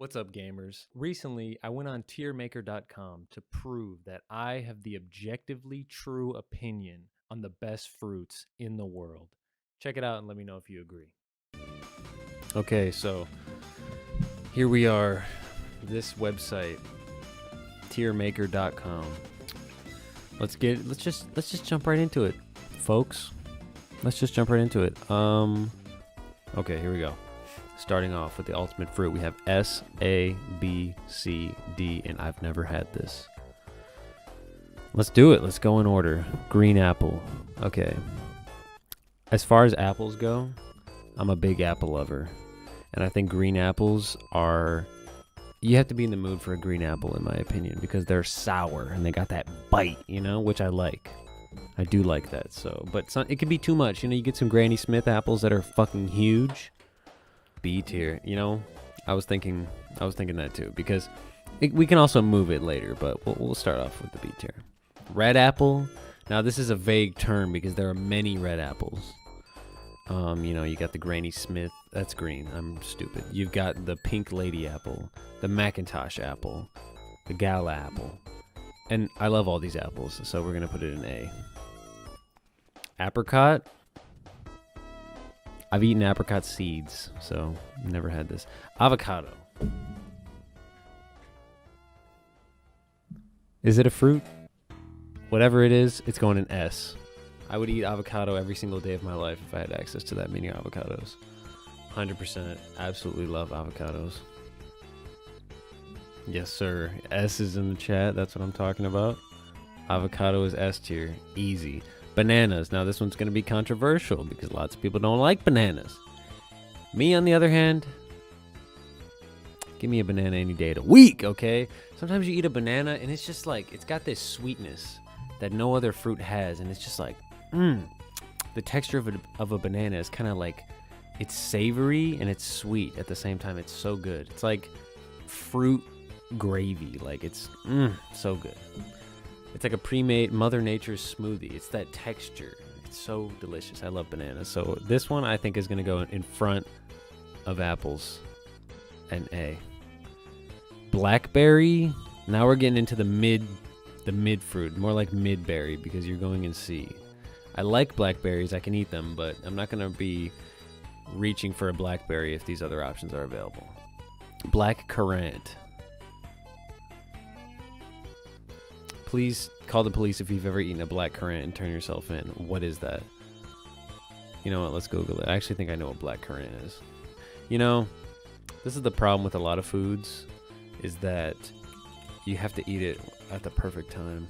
What's up, gamers? Recently, I went on tiermaker.com to prove that I have the objectively true opinion on the best fruits in the world. Check it out and let me know if you agree. Okay, so here we are. This website, tiermaker.com. Let's just jump right into it, folks. Let's just jump right into it. Okay, here we go. Starting off with the ultimate fruit, we have S, A, B, C, D, and I've never had this. Let's do it. Let's go in order. Green apple. Okay. As far as apples go, I'm a big apple lover. And I think green apples are... You have to be in the mood for a green apple, in my opinion, because they're sour and they got that bite, which I like. I do like that. But it could be too much. You get some Granny Smith apples that are fucking huge. B tier, I was thinking that too, because we can also move it later, but we'll start off with the B tier. Red apple. Now this is a vague term because there are many red apples. You got the Granny Smith, that's green, I'm stupid. You've got the pink lady apple, the Macintosh apple, the Gala apple, and I love all these apples, so we're gonna put it in A. Apricot. I've eaten apricot seeds, so never had this. Avocado. Is it a fruit? Whatever it is, it's going in S. I would eat avocado every single day of my life if I had access to that many avocados. 100%. Absolutely love avocados. Yes, sir. S is in the chat. That's what I'm talking about. Avocado is S tier. Easy. Bananas. Now this one's going to be controversial because lots of people don't like bananas. Me, on the other hand, give me a banana any day of the week, okay? Sometimes you eat a banana and it's just like, it's got this sweetness that no other fruit has, and it's just like, the texture of a banana is kind of like, it's savory and it's sweet at the same time. It's so good. It's like fruit gravy. Like it's so good. It's like a pre-made Mother Nature's smoothie. It's that texture. It's so delicious. I love bananas. So this one I think is going to go in front of apples and A. Blackberry. Now we're getting into the mid fruit, more like mid-berry, because you're going in C. I like blackberries. I can eat them, but I'm not going to be reaching for a blackberry if these other options are available. Black currant. Please call the police if you've ever eaten a black currant and turn yourself in. What is that? You know what? Let's Google it. I actually think I know what black currant is. This is the problem with a lot of foods, is that you have to eat it at the perfect time.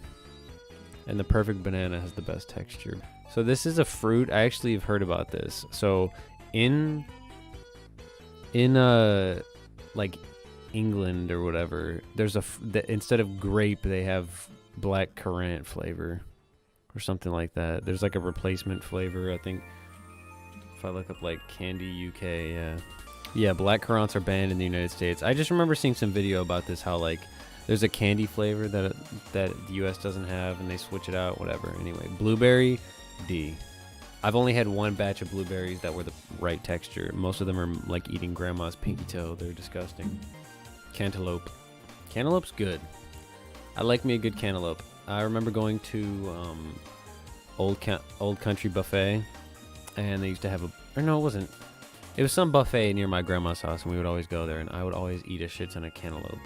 And the perfect banana has the best texture. So this is a fruit. I actually have heard about this. So in like England or whatever, there's instead of grape, they have black currant flavor or something like that. There's like a replacement flavor, I think. If I look up like Candy UK, yeah, black currants are banned in the United States. I just remember seeing some video about this, how like there's a candy flavor that the US doesn't have, and they switch it out, whatever. Anyway, blueberry, D. I've only had one batch of blueberries that were the right texture. Most of them are like eating grandma's pinky toe. They're disgusting. Cantaloupe. Cantaloupe's good. I like me a good cantaloupe. I remember going to Old Country Buffet, and they used to have it was some buffet near my grandma's house, and we would always go there, and I would always eat a shit ton of cantaloupe.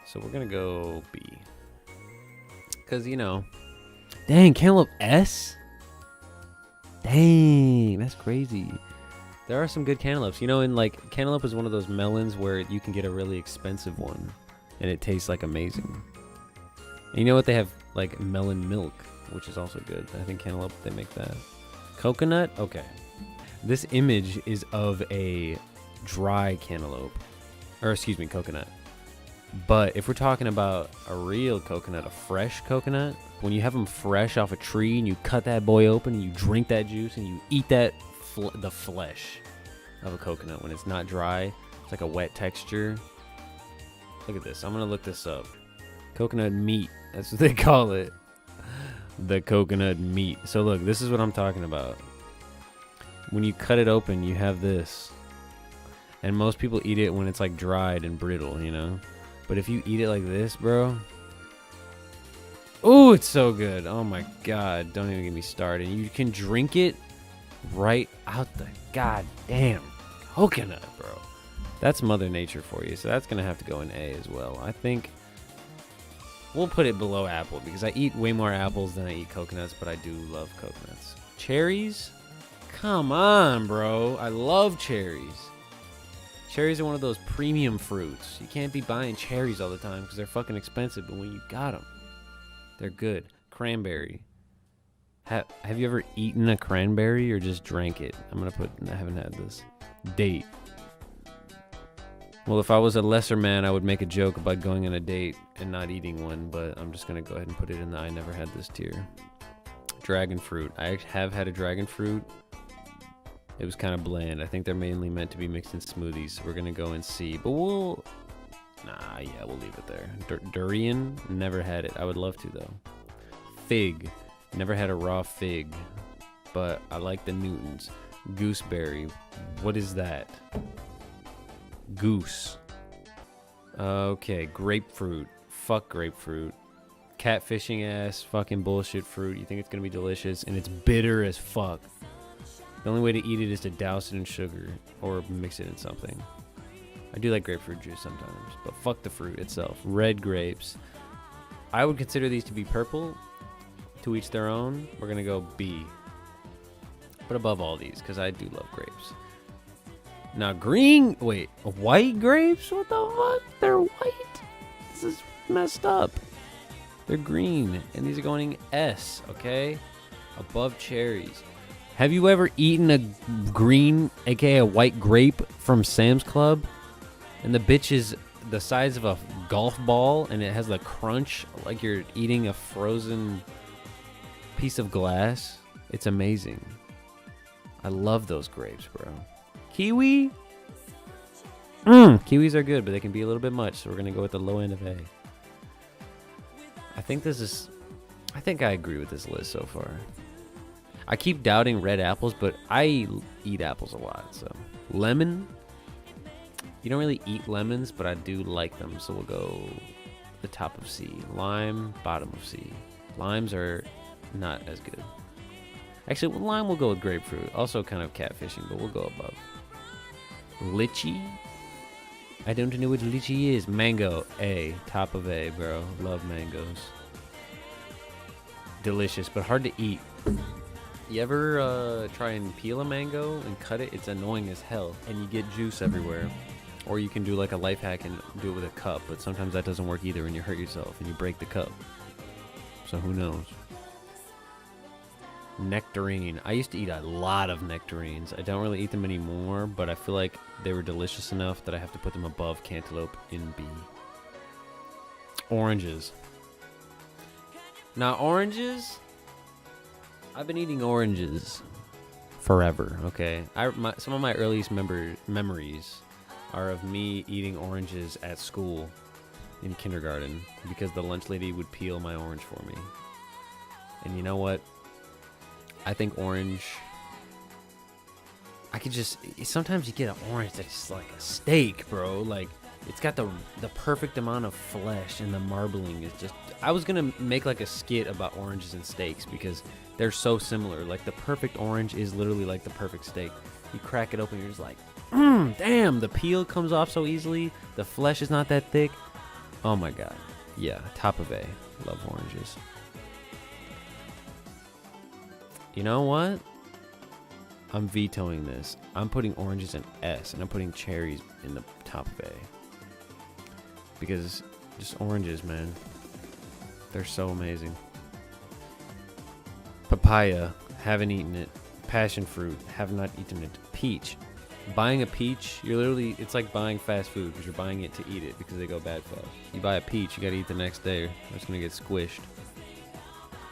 So we're gonna go B. Cause dang, cantaloupe S? Dang, that's crazy. There are some good cantaloupes. And like cantaloupe is one of those melons where you can get a really expensive one and it tastes like amazing. And you know what? They have like melon milk, which is also good. I think cantaloupe, they make that. Coconut? Okay. This image is of a dry cantaloupe. Or excuse me, coconut. But if we're talking about a real coconut, a fresh coconut, when you have them fresh off a tree and you cut that boy open and you drink that juice and you eat that the flesh of a coconut when it's not dry, it's like a wet texture. Look at this. I'm gonna look this up. Coconut meat, that's what they call it. The coconut meat. So look, this is what I'm talking about. When you cut it open, you have this. And most people eat it when it's like dried and brittle, you know? But if you eat it like this, bro. Oh, it's so good. Oh my God. Don't even get me started. You can drink it right out the goddamn coconut, bro. That's Mother Nature for you. So that's going to have to go in A as well. I think we'll put it below apple because I eat way more apples than I eat coconuts, but I do love coconuts. Cherries? Come on, bro. I love cherries. Cherries are one of those premium fruits. You can't be buying cherries all the time because they're fucking expensive, but when you got them, they're good. Cranberry. Have you ever eaten a cranberry or just drank it? I haven't had this. Date. Well, if I was a lesser man, I would make a joke about going on a date and not eating one, but I'm just going to go ahead and put it in the I never had this tier. Dragon fruit. I have had a dragon fruit. It was kind of bland. I think they're mainly meant to be mixed in smoothies, so we're going to go and see. But we'll leave it there. Durian, never had it. I would love to, though. Fig. Never had a raw fig, but I like the Newtons. Gooseberry. What is that? Goose. Okay, grapefruit. Fuck grapefruit. Catfishing ass fucking bullshit fruit. You think it's going to be delicious, and it's bitter as fuck. The only way to eat it is to douse it in sugar or mix it in something. I do like grapefruit juice sometimes, but fuck the fruit itself. Red grapes. I would consider these to be purple. To each their own. We're going to go B. But above all these, because I do love grapes. Now white grapes? What the fuck? They're white? This is messed up. They're green, and these are going S, okay? Above cherries. Have you ever eaten a green, aka a white grape from Sam's Club? And the bitch is the size of a golf ball, and it has the crunch like you're eating a frozen piece of glass. It's amazing. I love those grapes, bro. Kiwi? Kiwis are good, but they can be a little bit much, so we're going to go with the low end of A. I think I agree with this list so far. I keep doubting red apples, but I eat apples a lot, so. Lemon? You don't really eat lemons, but I do like them, so we'll go the top of C. Lime, bottom of C. Limes are not as good. Actually, lime will go with grapefruit. Also kind of catfishing, but we'll go above. Lychee? I don't know what lychee is. Mango, A. Top of A, bro. Love mangoes. Delicious, but hard to eat. You ever try and peel a mango and cut it? It's annoying as hell, and you get juice everywhere. Or you can do like a life hack and do it with a cup, but sometimes that doesn't work either and you hurt yourself and you break the cup. So who knows? Nectarine. I used to eat a lot of nectarines. I don't really eat them anymore, but I feel like they were delicious enough that I have to put them above cantaloupe in B. Oranges. Now oranges, I've been eating oranges forever, okay? Some of my earliest memories are of me eating oranges at school in kindergarten because the lunch lady would peel my orange for me. And you know what? I think orange, sometimes you get an orange that's just like a steak, bro. Like, it's got the perfect amount of flesh, and the marbling is just, I was going to make like a skit about oranges and steaks because they're so similar. Like, the perfect orange is literally like the perfect steak. You crack it open, you're just like, damn, the peel comes off so easily. The flesh is not that thick. Oh my God. Yeah, top of A. Love oranges. You know what? I'm vetoing this. I'm putting oranges in S, and I'm putting cherries in the top of A. Because just oranges, man. They're so amazing. Papaya. Haven't eaten it. Passion fruit. Have not eaten it. Peach. Buying a peach, it's like buying fast food because you're buying it to eat it because they go bad fast. You buy a peach, you gotta eat the next day or it's gonna get squished.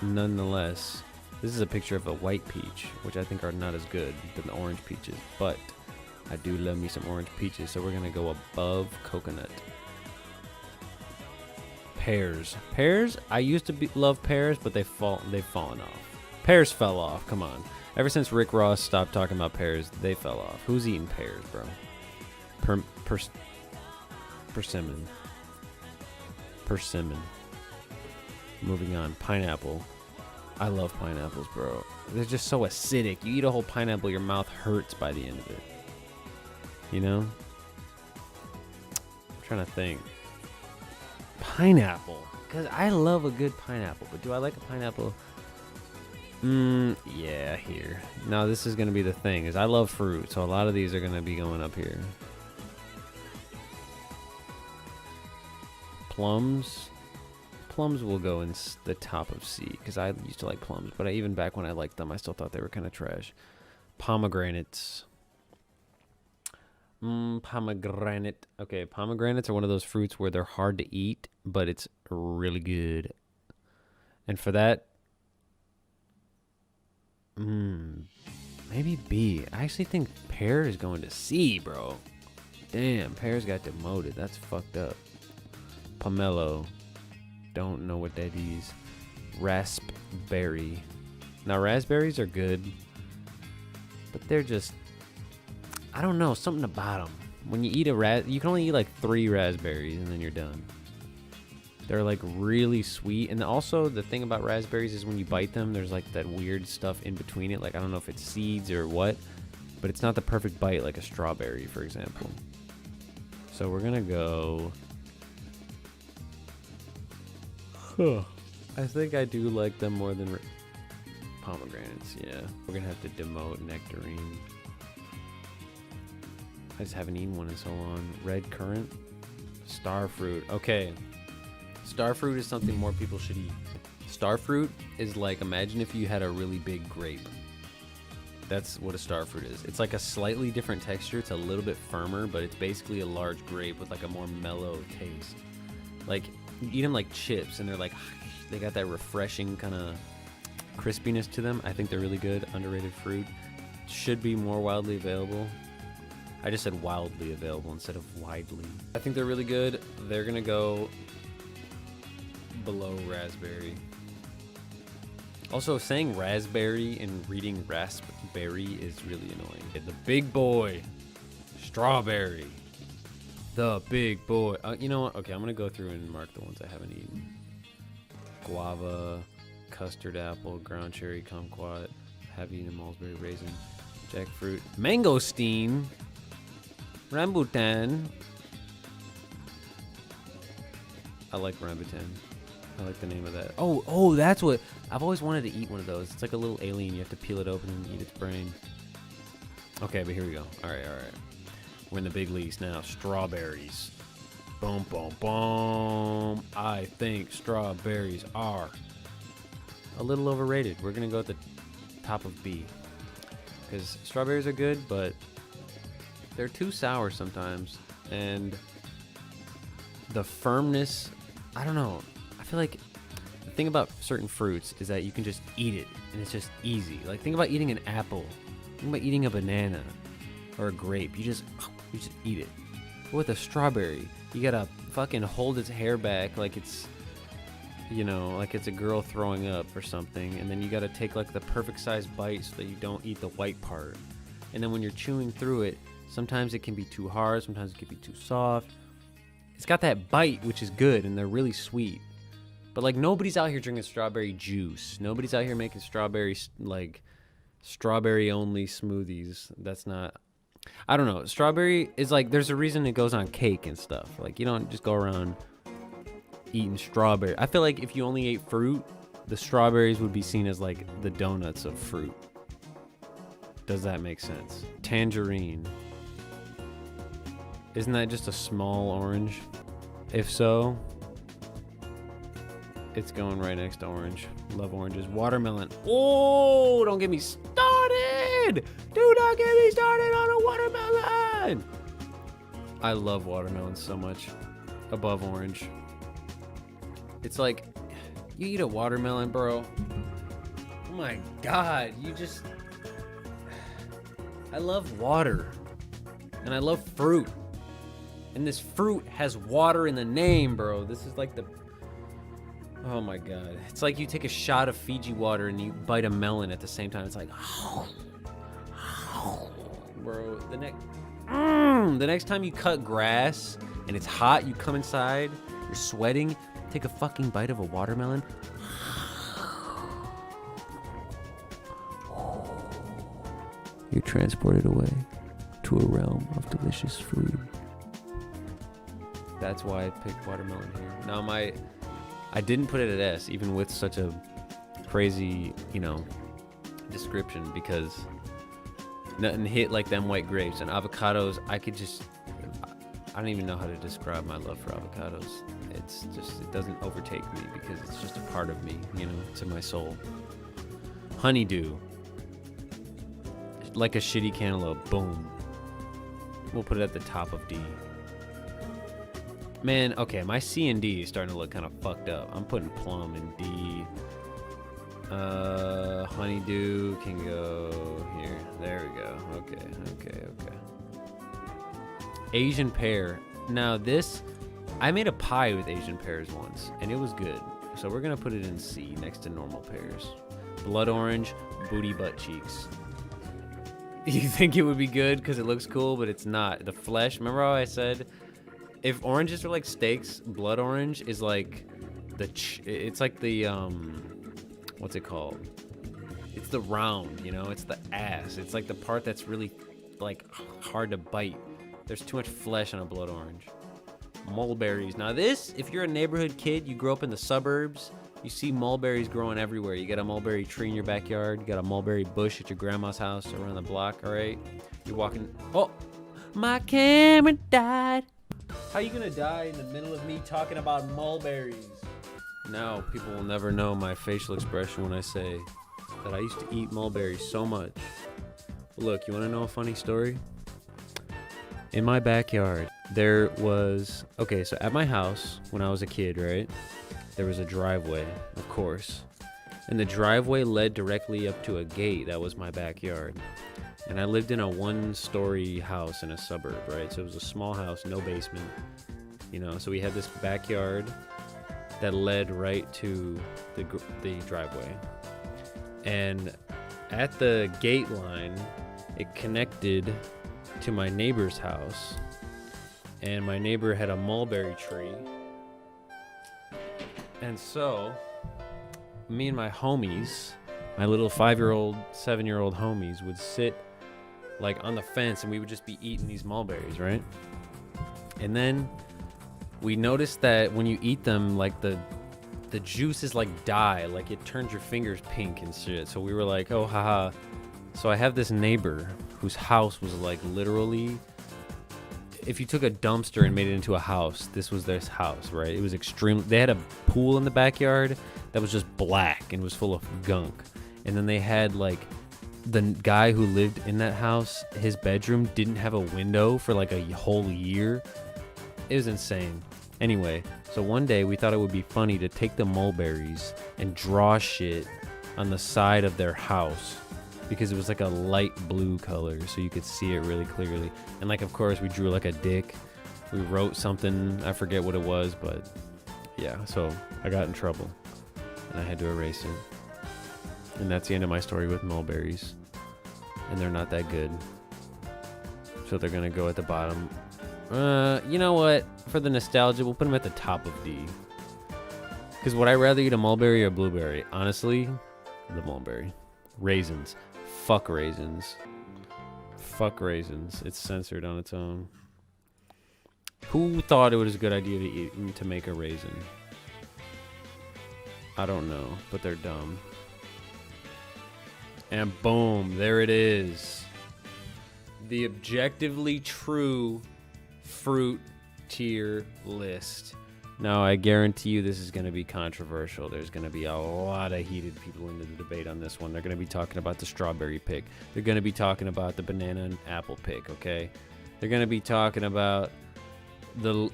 Nonetheless, this is a picture of a white peach, which I think are not as good than the orange peaches, but I do love me some orange peaches, so we're gonna go above coconut. Pears. Pears, I used to love pears, but they've fallen off. Pears fell off, come on. Ever since Rick Ross stopped talking about pears, they fell off. Who's eating pears, bro? Persimmon. Persimmon. Moving on. Pineapple. I love pineapples, bro. They're just so acidic. You eat a whole pineapple, your mouth hurts by the end of it. You know? I'm trying to think. Pineapple. Because I love a good pineapple. But do I like a pineapple? Yeah, here. Now, this is going to be the thing. Is I love fruit. So a lot of these are going to be going up here. Plums. Plums will go in the top of C. Because I used to like plums. But even back when I liked them, I still thought they were kind of trash. Pomegranates. Pomegranate. Okay, pomegranates are one of those fruits where they're hard to eat, but it's really good. And for that, maybe B. I actually think pear is going to C, bro. Damn, pears got demoted. That's fucked up. Pomelo. Don't know what that is. Raspberry. Now, raspberries are good, but they're just... I don't know, something about them. When you eat you can only eat like 3 raspberries and then you're done. They're like really sweet. And also the thing about raspberries is when you bite them, there's like that weird stuff in between it. Like, I don't know if it's seeds or what, but it's not the perfect bite like a strawberry, for example. So we're gonna go... I think I do like them more than pomegranates, yeah. We're gonna have to demote nectarine. I just haven't eaten one in so long. Red currant. Starfruit. Okay. Starfruit is something more people should eat. Starfruit is like, imagine if you had a really big grape. That's what a starfruit is. It's like a slightly different texture. It's a little bit firmer, but it's basically a large grape with like a more mellow taste. Like, you eat them like chips, and they're like, they got that refreshing kind of crispiness to them. I think they're really good. Underrated fruit. Should be more widely available. I just said wildly available instead of widely. I think they're really good. They're gonna go below raspberry. Also, saying raspberry and reading raspberry is really annoying. The big boy, strawberry. The big boy. You know what? Okay, I'm gonna go through and mark the ones I haven't eaten. Guava, custard apple, ground cherry, kumquat, have eaten mulberry, raisin, jackfruit, mangosteen. Rambutan. I like rambutan. I like the name of that. Oh, that's what... I've always wanted to eat one of those. It's like a little alien. You have to peel it open and eat its brain. Okay, but here we go. All right. We're in the big leagues now. Strawberries. Boom, boom, boom. I think strawberries are a little overrated. We're going to go at the top of B. Because strawberries are good, but... they're too sour sometimes, and the firmness, I don't know. I feel like the thing about certain fruits is that you can just eat it, and it's just easy. Like, think about eating an apple. Think about eating a banana or a grape. You just eat it. But with a strawberry, you gotta fucking hold its hair back like it's, you know, like it's a girl throwing up or something, and then you gotta take like the perfect size bite so that you don't eat the white part. And then when you're chewing through it, sometimes it can be too hard, sometimes it can be too soft. It's got that bite, which is good, and they're really sweet. But, like, nobody's out here drinking strawberry juice. Nobody's out here making strawberry-only smoothies. That's not... I don't know. Strawberry is, like, there's a reason it goes on cake and stuff. Like, you don't just go around eating strawberry. I feel like if you only ate fruit, the strawberries would be seen as, like, the donuts of fruit. Does that make sense? Tangerine. Isn't that just a small orange? If so, it's going right next to orange. Love oranges. Watermelon. Oh, don't get me started. Do not get me started on a watermelon. I love watermelon so much. Above orange. It's like, you eat a watermelon, bro. Oh my God, you just... I love water. And I love fruit. And this fruit has water in the name, bro. This is like the... Oh my God. It's like you take a shot of Fiji water and you bite a melon at the same time. It's like... Bro, The next time you cut grass and it's hot, you come inside, you're sweating, take a fucking bite of a watermelon. You're transported away to a realm of delicious food. That's why I picked watermelon here. Now I didn't put it at S, even with such a crazy, description, because nothing hit like them white grapes. And avocados, I don't even know how to describe my love for avocados. It's just, it doesn't overtake me because it's just a part of me, it's in my soul. Honeydew. Like a shitty cantaloupe, boom. We'll put it at the top of D. Man, okay, my C and D is starting to look kind of fucked up. I'm putting plum in D. Honeydew can go here. There we go. Okay. Asian pear. Now this, I made a pie with Asian pears once, and it was good. So we're gonna put it in C next to normal pears. Blood orange, booty butt cheeks. You think it would be good because it looks cool, but it's not. The flesh, remember how I said, if oranges are like steaks, blood orange is like it's like the, what's it called? It's the round, it's the ass. It's like the part that's really like hard to bite. There's too much flesh on a blood orange. Mulberries. Now this, if you're a neighborhood kid, you grow up in the suburbs, you see mulberries growing everywhere. You got a mulberry tree in your backyard. You got a mulberry bush at your grandma's house around the block, all right? You're walking. Oh, my camera died. How you gonna die in the middle of me talking about mulberries? Now, people will never know my facial expression when I say that I used to eat mulberries so much. Look, you wanna know a funny story? In my backyard, there was, so at my house, when I was a kid, right? There was a driveway, of course. And the driveway led directly up to a gate that was my backyard. And I lived in a one-story house in a suburb, right? So it was a small house, no basement. So we had this backyard that led right to the driveway. And at the gate line, it connected to my neighbor's house. And my neighbor had a mulberry tree. And so, me and my homies, my little 5-year-old, 7-year-old homies would sit like on the fence and we would just be eating these mulberries, right? And then we noticed that when you eat them, like the juice is like dye, like it turns your fingers pink and shit. So we were like, oh, haha. So I have this neighbor whose house was like literally, if you took a dumpster and made it into a house, this was their house, right? It was extreme. They had a pool in the backyard that was just black and was full of gunk. And then they had like the guy who lived in that house, his bedroom didn't have a window for like a whole year. It was insane. Anyway, so one day we thought it would be funny to take the mulberries and draw shit on the side of their house, because it was like a light blue color so you could see it really clearly. And like, of course, we drew like a dick. We wrote something, I forget what it was, but yeah, so I got in trouble and I had to erase it. And that's the end of my story with mulberries. And they're not that good. So they're gonna go at the bottom. You know what? For the nostalgia, we'll put them at the top of D. Because would I rather eat a mulberry or a blueberry? Honestly, the mulberry. Raisins. Fuck raisins. Fuck raisins. It's censored on its own. Who thought it was a good idea to make a raisin? I don't know, but they're dumb. And boom, there it is. The objectively true fruit tier list. Now, I guarantee you this is going to be controversial. There's going to be a lot of heated people in the debate on this one. They're going to be talking about the strawberry pick. They're going to be talking about the banana and apple pick, okay? They're going to be talking about the...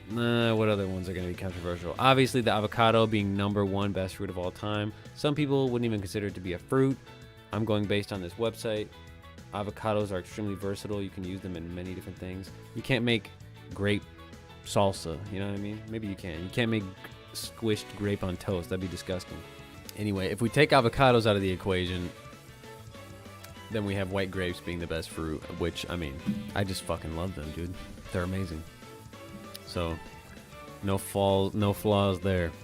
what other ones are going to be controversial? Obviously, the avocado being #1 best fruit of all time. Some people wouldn't even consider it to be a fruit. I'm going based on this website. Avocados are extremely versatile. You can use them in many different things. You can't make grape salsa, you know what I mean? Maybe you can. You can't make squished grape on toast. That'd be disgusting. Anyway, if we take avocados out of the equation, Then we have white grapes being the best fruit, which, I mean, I just fucking love them, dude. They're amazing. So, no flaws there.